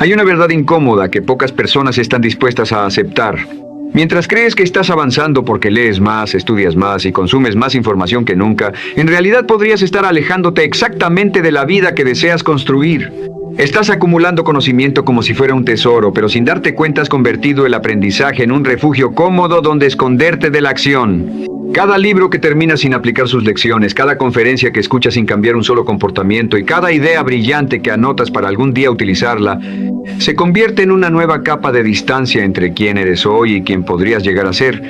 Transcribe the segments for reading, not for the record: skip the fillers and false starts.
Hay una verdad incómoda que pocas personas están dispuestas a aceptar. Mientras crees que estás avanzando porque lees más, estudias más y consumes más información que nunca, en realidad podrías estar alejándote exactamente de la vida que deseas construir. Estás acumulando conocimiento como si fuera un tesoro, pero sin darte cuenta has convertido el aprendizaje en un refugio cómodo donde esconderte de la acción. Cada libro que termina sin aplicar sus lecciones, cada conferencia que escuchas sin cambiar un solo comportamiento y cada idea brillante que anotas para algún día utilizarla, se convierte en una nueva capa de distancia entre quién eres hoy y quién podrías llegar a ser.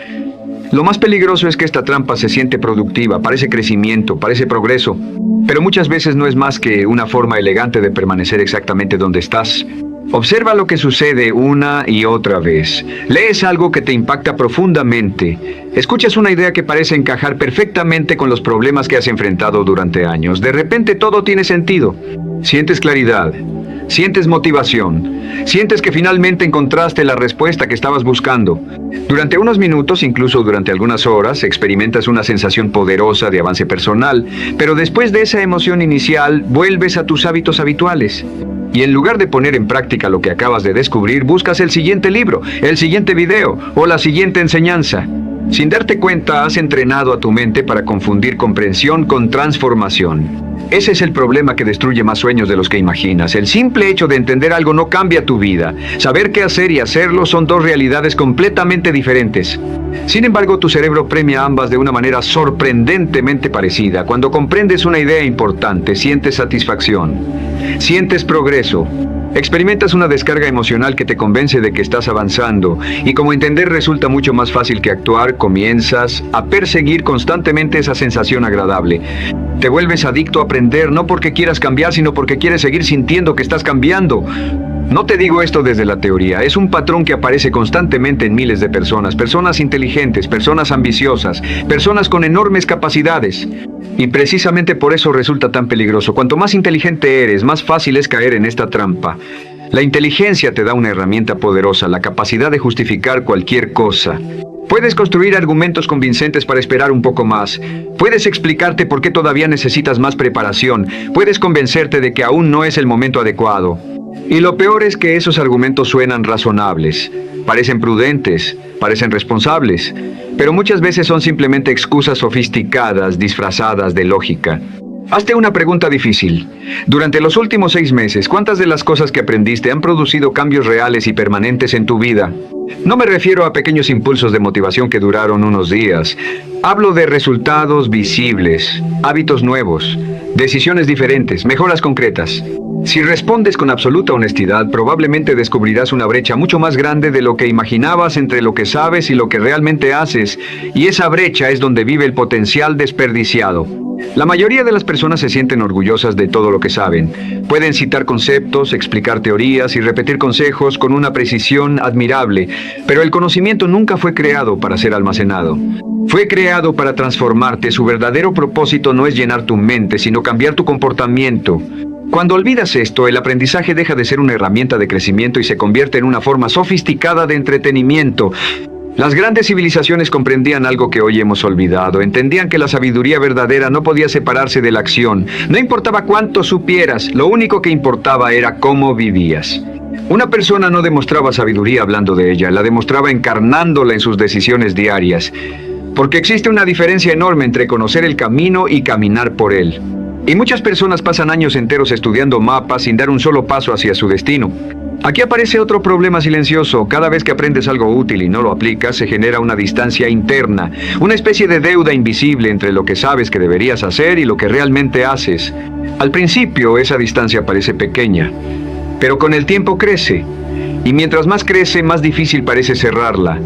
Lo más peligroso es que esta trampa se siente productiva, parece crecimiento, parece progreso, pero muchas veces no es más que una forma elegante de permanecer exactamente donde estás. Observa lo que sucede una y otra vez. Lees algo que te impacta profundamente. Escuchas una idea que parece encajar perfectamente con los problemas que has enfrentado durante años. De repente todo tiene sentido. Sientes claridad. Sientes motivación. Sientes que finalmente encontraste la respuesta que estabas buscando. Durante unos minutos, incluso durante algunas horas, experimentas una sensación poderosa de avance personal, pero después de esa emoción inicial, vuelves a tus hábitos habituales. Y en lugar de poner en práctica lo que acabas de descubrir, buscas el siguiente libro, el siguiente video o la siguiente enseñanza. Sin darte cuenta, has entrenado a tu mente para confundir comprensión con transformación. Ese es el problema que destruye más sueños de los que imaginas. El simple hecho de entender algo no cambia tu vida. Saber qué hacer y hacerlo son dos realidades completamente diferentes. Sin embargo, tu cerebro premia ambas de una manera sorprendentemente parecida. Cuando comprendes una idea importante, sientes satisfacción. Sientes progreso. Experimentas una descarga emocional que te convence de que estás avanzando, y como entender resulta mucho más fácil que actuar, comienzas a perseguir constantemente esa sensación agradable. Te vuelves adicto a aprender no porque quieras cambiar, sino porque quieres seguir sintiendo que estás cambiando. No te digo esto desde la teoría, es un patrón que aparece constantemente en miles de personas, personas inteligentes, personas ambiciosas, personas con enormes capacidades. Y precisamente por eso resulta tan peligroso. Cuanto más inteligente eres, más fácil es caer en esta trampa. La inteligencia te da una herramienta poderosa, la capacidad de justificar cualquier cosa. Puedes construir argumentos convincentes para esperar un poco más. Puedes explicarte por qué todavía necesitas más preparación. Puedes convencerte de que aún no es el momento adecuado. Y lo peor es que esos argumentos suenan razonables, parecen prudentes, parecen responsables, pero muchas veces son simplemente excusas sofisticadas disfrazadas de lógica. Hazte una pregunta difícil. Durante los últimos 6 meses, ¿cuántas de las cosas que aprendiste han producido cambios reales y permanentes en tu vida? No me refiero a pequeños impulsos de motivación que duraron unos días. Hablo de resultados visibles, hábitos nuevos, decisiones diferentes, mejoras concretas. Si respondes con absoluta honestidad, probablemente descubrirás una brecha mucho más grande de lo que imaginabas entre lo que sabes y lo que realmente haces, y esa brecha es donde vive el potencial desperdiciado. La mayoría de las personas se sienten orgullosas de todo lo que saben. Pueden citar conceptos, explicar teorías y repetir consejos con una precisión admirable, pero el conocimiento nunca fue creado para ser almacenado. Fue creado para transformarte. Su verdadero propósito no es llenar tu mente, sino cambiar tu comportamiento. Cuando olvidas esto, el aprendizaje deja de ser una herramienta de crecimiento y se convierte en una forma sofisticada de entretenimiento. Las grandes civilizaciones comprendían algo que hoy hemos olvidado. Entendían que la sabiduría verdadera no podía separarse de la acción. No importaba cuánto supieras, lo único que importaba era cómo vivías. Una persona no demostraba sabiduría hablando de ella, la demostraba encarnándola en sus decisiones diarias. Porque existe una diferencia enorme entre conocer el camino y caminar por él. Y muchas personas pasan años enteros estudiando mapas sin dar un solo paso hacia su destino. Aquí aparece otro problema silencioso. Cada vez que aprendes algo útil y no lo aplicas, se genera una distancia interna, una especie de deuda invisible entre lo que sabes que deberías hacer y lo que realmente haces. Al principio, esa distancia parece pequeña, pero con el tiempo crece. Y mientras más crece, más difícil parece cerrarla.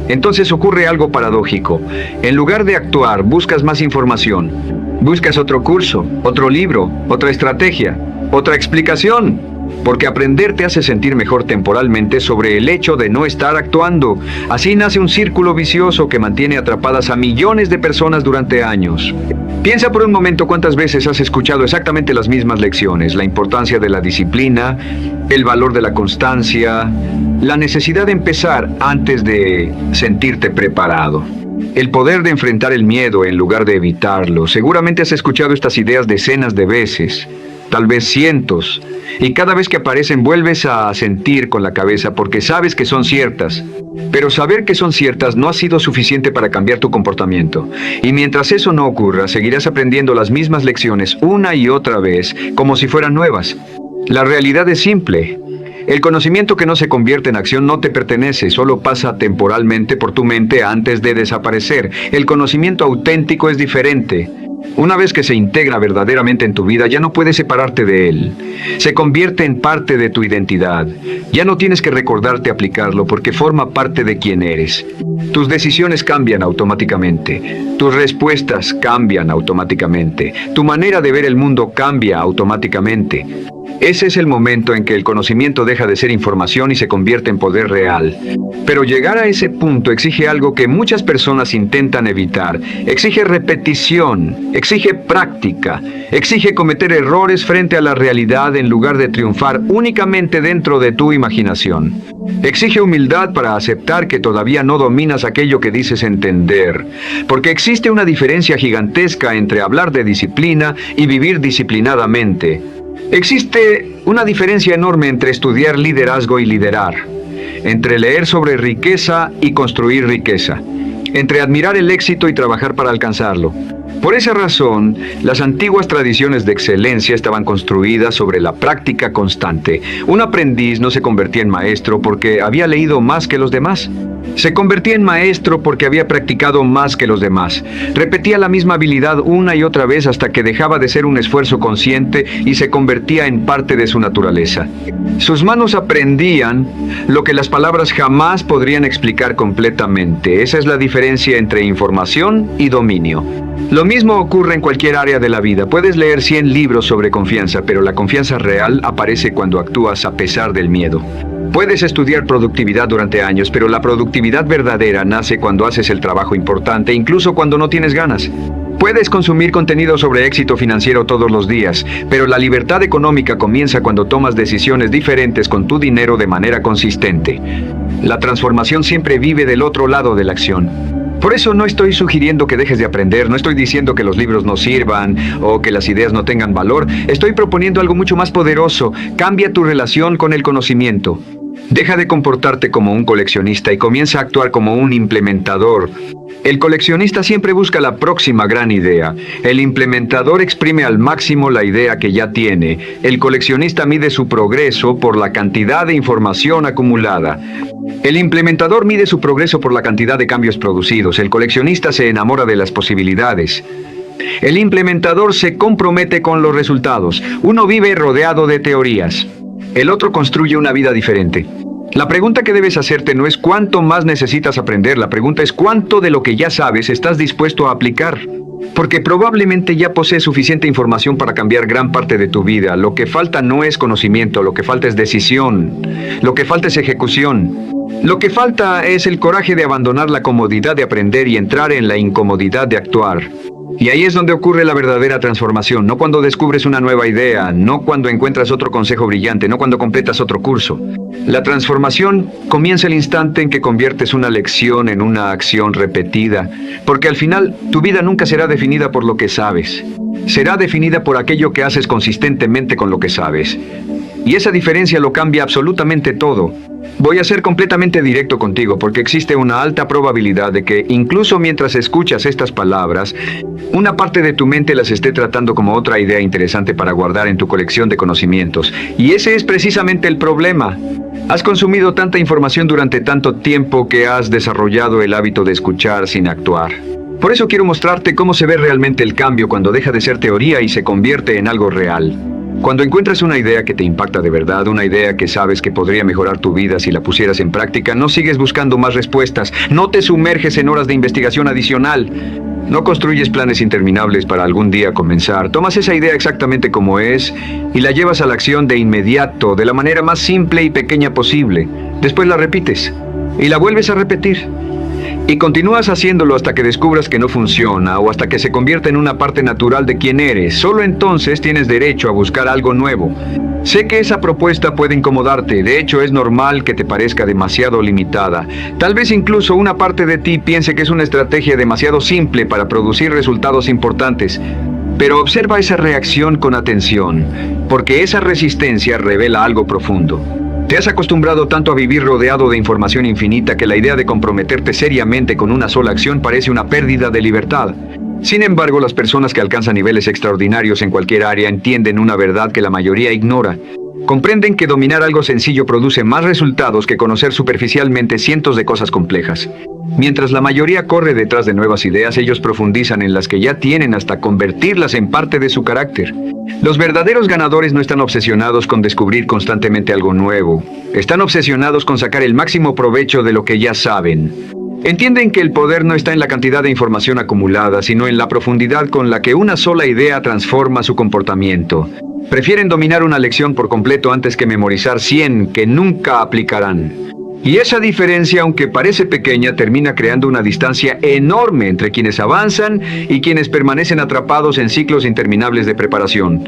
Entonces ocurre algo paradójico. En lugar de actuar, buscas más información. Buscas otro curso, otro libro, otra estrategia, otra explicación. Porque aprender te hace sentir mejor temporalmente sobre el hecho de no estar actuando. Así nace un círculo vicioso que mantiene atrapadas a millones de personas durante años. Piensa por un momento cuántas veces has escuchado exactamente las mismas lecciones. La importancia de la disciplina, el valor de la constancia, la necesidad de empezar antes de sentirte preparado. El poder de enfrentar el miedo en lugar de evitarlo. Seguramente has escuchado estas ideas decenas de veces. tal vez cientos, y cada vez que aparecen vuelves a asentir con la cabeza porque sabes que son ciertas. Pero saber que son ciertas no ha sido suficiente para cambiar tu comportamiento. Y mientras eso no ocurra, seguirás aprendiendo las mismas lecciones una y otra vez, como si fueran nuevas. La realidad es simple. El conocimiento que no se convierte en acción no te pertenece, solo pasa temporalmente por tu mente antes de desaparecer. El conocimiento auténtico es diferente. Una vez que se integra verdaderamente en tu vida, ya no puedes separarte de él. Se convierte en parte de tu identidad. Ya no tienes que recordarte aplicarlo porque forma parte de quién eres. Tus decisiones cambian automáticamente. Tus respuestas cambian automáticamente. Tu manera de ver el mundo cambia automáticamente. Ese es el momento en que el conocimiento deja de ser información y se convierte en poder real. Pero llegar a ese punto exige algo que muchas personas intentan evitar. Exige repetición, exige práctica, exige cometer errores frente a la realidad en lugar de triunfar únicamente dentro de tu imaginación. Exige humildad para aceptar que todavía no dominas aquello que dices entender. Porque existe una diferencia gigantesca entre hablar de disciplina y vivir disciplinadamente. Existe una diferencia enorme entre estudiar liderazgo y liderar, entre leer sobre riqueza y construir riqueza, entre admirar el éxito y trabajar para alcanzarlo. Por esa razón, las antiguas tradiciones de excelencia estaban construidas sobre la práctica constante. Un aprendiz no se convertía en maestro porque había leído más que los demás. Se convertía en maestro porque había practicado más que los demás. Repetía la misma habilidad una y otra vez hasta que dejaba de ser un esfuerzo consciente y se convertía en parte de su naturaleza. Sus manos aprendían lo que las palabras jamás podrían explicar completamente. Esa es la diferencia entre información y dominio. Lo mismo ocurre en cualquier área de la vida. Puedes leer 100 libros sobre confianza, pero la confianza real aparece cuando actúas a pesar del miedo. Puedes estudiar productividad durante años, pero la productividad verdadera nace cuando haces el trabajo importante, incluso cuando no tienes ganas. Puedes consumir contenido sobre éxito financiero todos los días, pero la libertad económica comienza cuando tomas decisiones diferentes con tu dinero de manera consistente. La transformación siempre vive del otro lado de la acción. Por eso no estoy sugiriendo que dejes de aprender, no estoy diciendo que los libros no sirvan o que las ideas no tengan valor. Estoy proponiendo algo mucho más poderoso. Cambia tu relación con el conocimiento. Deja de comportarte como un coleccionista y comienza a actuar como un implementador. El coleccionista siempre busca la próxima gran idea. El implementador exprime al máximo la idea que ya tiene. El coleccionista mide su progreso por la cantidad de información acumulada. El implementador mide su progreso por la cantidad de cambios producidos. El coleccionista se enamora de las posibilidades. El implementador se compromete con los resultados. Uno vive rodeado de teorías. El otro construye una vida diferente. La pregunta que debes hacerte no es cuánto más necesitas aprender, la pregunta es cuánto de lo que ya sabes estás dispuesto a aplicar. Porque probablemente ya posees suficiente información para cambiar gran parte de tu vida. Lo que falta no es conocimiento, lo que falta es decisión. Lo que falta es ejecución. Lo que falta es el coraje de abandonar la comodidad de aprender y entrar en la incomodidad de actuar. Y ahí es donde ocurre la verdadera transformación, no cuando descubres una nueva idea, no cuando encuentras otro consejo brillante, no cuando completas otro curso. La transformación comienza el instante en que conviertes una lección en una acción repetida, porque al final tu vida nunca será definida por lo que sabes. Será definida por aquello que haces consistentemente con lo que sabes. Y esa diferencia lo cambia absolutamente todo. Voy a ser completamente directo contigo porque existe una alta probabilidad de que, incluso mientras escuchas estas palabras, una parte de tu mente las esté tratando como otra idea interesante para guardar en tu colección de conocimientos. Y ese es precisamente el problema. Has consumido tanta información durante tanto tiempo que has desarrollado el hábito de escuchar sin actuar. Por eso quiero mostrarte cómo se ve realmente el cambio cuando deja de ser teoría y se convierte en algo real. Cuando encuentras una idea que te impacta de verdad, una idea que sabes que podría mejorar tu vida si la pusieras en práctica, no sigues buscando más respuestas, no te sumerges en horas de investigación adicional, no construyes planes interminables para algún día comenzar. Tomas esa idea exactamente como es y la llevas a la acción de inmediato, de la manera más simple y pequeña posible. Después la repites y la vuelves a repetir. Y continúas haciéndolo hasta que descubras que no funciona o hasta que se convierta en una parte natural de quién eres. Solo entonces tienes derecho a buscar algo nuevo. Sé que esa propuesta puede incomodarte. De hecho, es normal que te parezca demasiado limitada. Tal vez incluso una parte de ti piense que es una estrategia demasiado simple para producir resultados importantes. Pero observa esa reacción con atención, porque esa resistencia revela algo profundo. Te has acostumbrado tanto a vivir rodeado de información infinita que la idea de comprometerte seriamente con una sola acción parece una pérdida de libertad. Sin embargo, las personas que alcanzan niveles extraordinarios en cualquier área entienden una verdad que la mayoría ignora. Comprenden que dominar algo sencillo produce más resultados que conocer superficialmente cientos de cosas complejas. Mientras la mayoría corre detrás de nuevas ideas, ellos profundizan en las que ya tienen hasta convertirlas en parte de su carácter. Los verdaderos ganadores no están obsesionados con descubrir constantemente algo nuevo. Están obsesionados con sacar el máximo provecho de lo que ya saben. Entienden que el poder no está en la cantidad de información acumulada, sino en la profundidad con la que una sola idea transforma su comportamiento. Prefieren dominar una lección por completo antes que memorizar 100 que nunca aplicarán. Y esa diferencia, aunque parece pequeña, termina creando una distancia enorme entre quienes avanzan y quienes permanecen atrapados en ciclos interminables de preparación.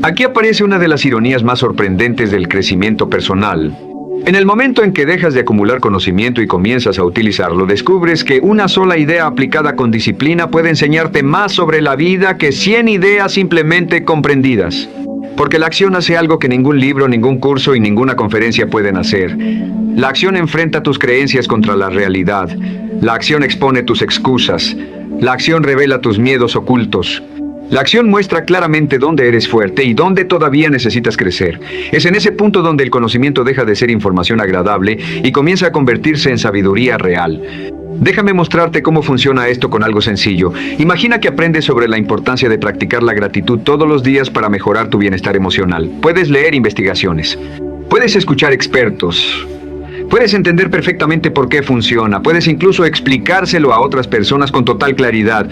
Aquí aparece una de las ironías más sorprendentes del crecimiento personal. En el momento en que dejas de acumular conocimiento y comienzas a utilizarlo, descubres que una sola idea aplicada con disciplina puede enseñarte más sobre la vida que 100 ideas simplemente comprendidas. Porque la acción hace algo que ningún libro, ningún curso y ninguna conferencia pueden hacer. La acción enfrenta tus creencias contra la realidad. La acción expone tus excusas. La acción revela tus miedos ocultos. La acción muestra claramente dónde eres fuerte y dónde todavía necesitas crecer. Es en ese punto donde el conocimiento deja de ser información agradable y comienza a convertirse en sabiduría real. Déjame mostrarte cómo funciona esto con algo sencillo. Imagina que aprendes sobre la importancia de practicar la gratitud todos los días para mejorar tu bienestar emocional. Puedes leer investigaciones. Puedes escuchar expertos. Puedes entender perfectamente por qué funciona. Puedes incluso explicárselo a otras personas con total claridad.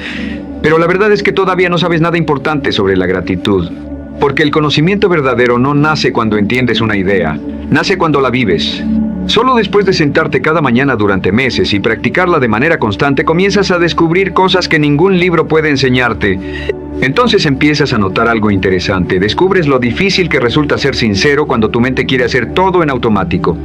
Pero la verdad es que todavía no sabes nada importante sobre la gratitud. Porque el conocimiento verdadero no nace cuando entiendes una idea. Nace cuando la vives. Solo después de sentarte cada mañana durante meses y practicarla de manera constante, comienzas a descubrir cosas que ningún libro puede enseñarte. Entonces empiezas a notar algo interesante. Descubres lo difícil que resulta ser sincero cuando tu mente quiere hacer todo en automático.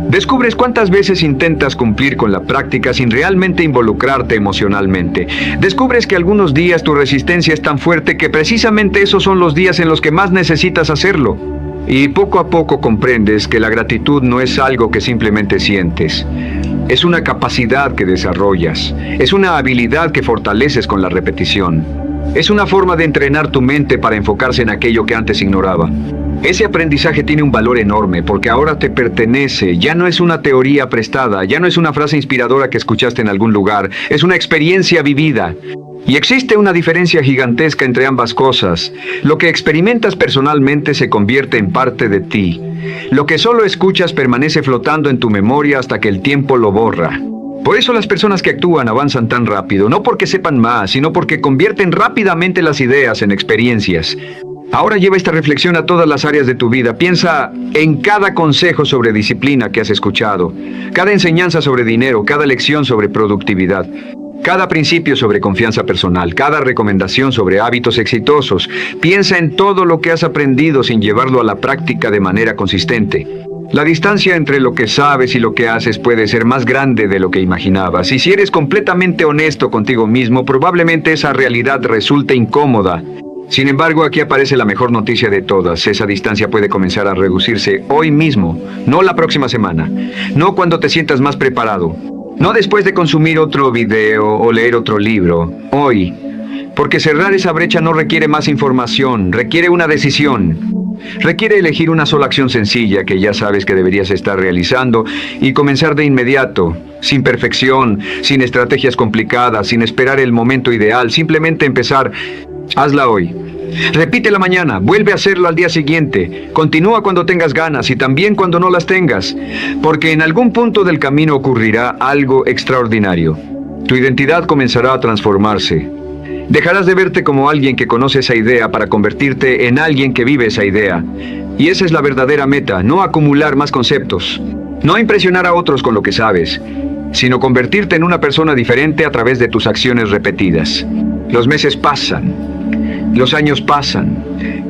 Descubres cuántas veces intentas cumplir con la práctica sin realmente involucrarte emocionalmente. Descubres que algunos días tu resistencia es tan fuerte que precisamente esos son los días en los que más necesitas hacerlo. Y poco a poco comprendes que la gratitud no es algo que simplemente sientes. Es una capacidad que desarrollas. Es una habilidad que fortaleces con la repetición. Es una forma de entrenar tu mente para enfocarse en aquello que antes ignoraba. Ese aprendizaje tiene un valor enorme porque ahora te pertenece. Ya no es una teoría prestada, ya no es una frase inspiradora que escuchaste en algún lugar. Es una experiencia vivida. Y existe una diferencia gigantesca entre ambas cosas. Lo que experimentas personalmente se convierte en parte de ti. Lo que solo escuchas permanece flotando en tu memoria hasta que el tiempo lo borra. Por eso las personas que actúan avanzan tan rápido, no porque sepan más, sino porque convierten rápidamente las ideas en experiencias. Ahora lleva esta reflexión a todas las áreas de tu vida. Piensa en cada consejo sobre disciplina que has escuchado, cada enseñanza sobre dinero, cada lección sobre productividad. Cada principio sobre confianza personal, cada recomendación sobre hábitos exitosos. Piensa en todo lo que has aprendido sin llevarlo a la práctica de manera consistente. La distancia entre lo que sabes y lo que haces puede ser más grande de lo que imaginabas. Y si eres completamente honesto contigo mismo, probablemente esa realidad resulte incómoda. Sin embargo, aquí aparece la mejor noticia de todas. Esa distancia puede comenzar a reducirse hoy mismo, no la próxima semana, no cuando te sientas más preparado. No después de consumir otro video o leer otro libro, hoy. Porque cerrar esa brecha no requiere más información, requiere una decisión. Requiere elegir una sola acción sencilla que ya sabes que deberías estar realizando y comenzar de inmediato, sin perfección, sin estrategias complicadas, sin esperar el momento ideal, simplemente empezar. Hazla hoy. Repítela mañana, vuelve a hacerlo al día siguiente, continúa cuando tengas ganas y también cuando no las tengas, porque en algún punto del camino ocurrirá algo extraordinario. Tu identidad comenzará a transformarse. Dejarás de verte como alguien que conoce esa idea para convertirte en alguien que vive esa idea. Y esa es la verdadera meta, no acumular más conceptos, no impresionar a otros con lo que sabes, sino convertirte en una persona diferente a través de tus acciones repetidas. Los meses pasan. Los años pasan.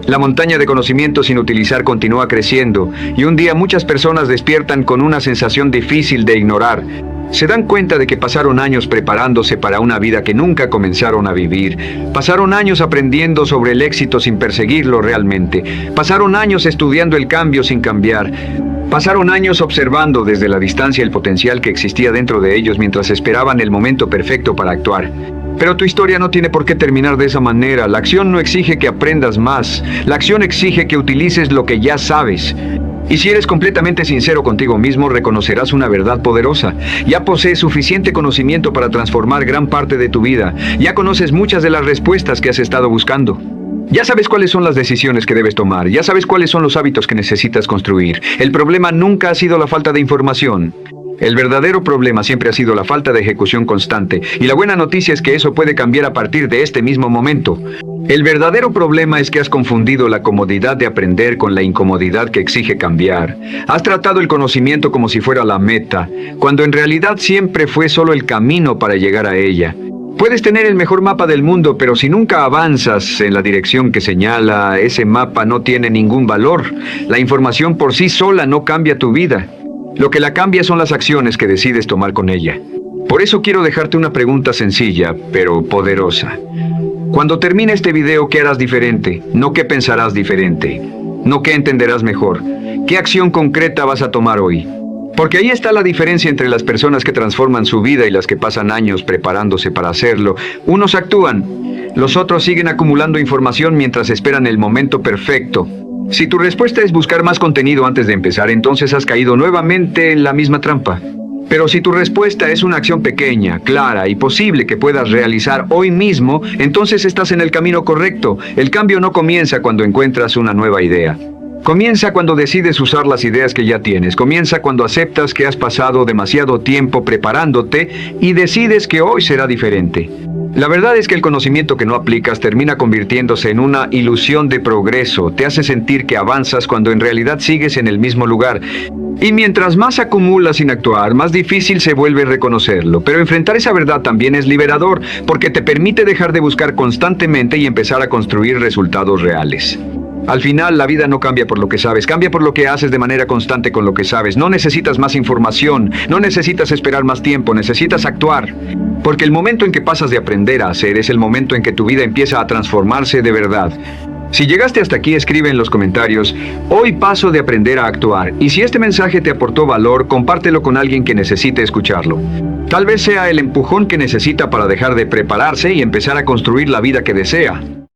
La montaña de conocimiento sin utilizar continúa creciendo y un día muchas personas despiertan con una sensación difícil de ignorar. Se dan cuenta de que pasaron años preparándose para una vida que nunca comenzaron a vivir. Pasaron años aprendiendo sobre el éxito sin perseguirlo realmente. Pasaron años estudiando el cambio sin cambiar. Pasaron años observando desde la distancia el potencial que existía dentro de ellos mientras esperaban el momento perfecto para actuar. Pero tu historia no tiene por qué terminar de esa manera. La acción no exige que aprendas más. La acción exige que utilices lo que ya sabes. Y si eres completamente sincero contigo mismo, reconocerás una verdad poderosa. Ya posees suficiente conocimiento para transformar gran parte de tu vida. Ya conoces muchas de las respuestas que has estado buscando. Ya sabes cuáles son las decisiones que debes tomar. Ya sabes cuáles son los hábitos que necesitas construir. El problema nunca ha sido la falta de información. El verdadero problema siempre ha sido la falta de ejecución constante. Y la buena noticia es que eso puede cambiar a partir de este mismo momento. El verdadero problema es que has confundido la comodidad de aprender con la incomodidad que exige cambiar. Has tratado el conocimiento como si fuera la meta, cuando en realidad siempre fue solo el camino para llegar a ella. Puedes tener el mejor mapa del mundo, pero si nunca avanzas en la dirección que señala, ese mapa no tiene ningún valor. La información por sí sola no cambia tu vida. Lo que la cambia son las acciones que decides tomar con ella. Por eso quiero dejarte una pregunta sencilla, pero poderosa. Cuando termine este video, ¿qué harás diferente? No qué pensarás diferente. No qué entenderás mejor. ¿Qué acción concreta vas a tomar hoy? Porque ahí está la diferencia entre las personas que transforman su vida y las que pasan años preparándose para hacerlo. Unos actúan, los otros siguen acumulando información mientras esperan el momento perfecto. Si tu respuesta es buscar más contenido antes de empezar, entonces has caído nuevamente en la misma trampa. Pero si tu respuesta es una acción pequeña, clara y posible que puedas realizar hoy mismo, entonces estás en el camino correcto. El cambio no comienza cuando encuentras una nueva idea. Comienza cuando decides usar las ideas que ya tienes. Comienza cuando aceptas que has pasado demasiado tiempo preparándote y decides que hoy será diferente. La verdad es que el conocimiento que no aplicas termina convirtiéndose en una ilusión de progreso. Te hace sentir que avanzas cuando en realidad sigues en el mismo lugar. Y mientras más acumulas sin actuar, más difícil se vuelve reconocerlo. Pero enfrentar esa verdad también es liberador, porque te permite dejar de buscar constantemente y empezar a construir resultados reales. Al final, la vida no cambia por lo que sabes, cambia por lo que haces de manera constante con lo que sabes. No necesitas más información, no necesitas esperar más tiempo, necesitas actuar. Porque el momento en que pasas de aprender a hacer es el momento en que tu vida empieza a transformarse de verdad. Si llegaste hasta aquí, escribe en los comentarios: hoy paso de aprender a actuar. Y si este mensaje te aportó valor, compártelo con alguien que necesite escucharlo. Tal vez sea el empujón que necesita para dejar de prepararse y empezar a construir la vida que desea.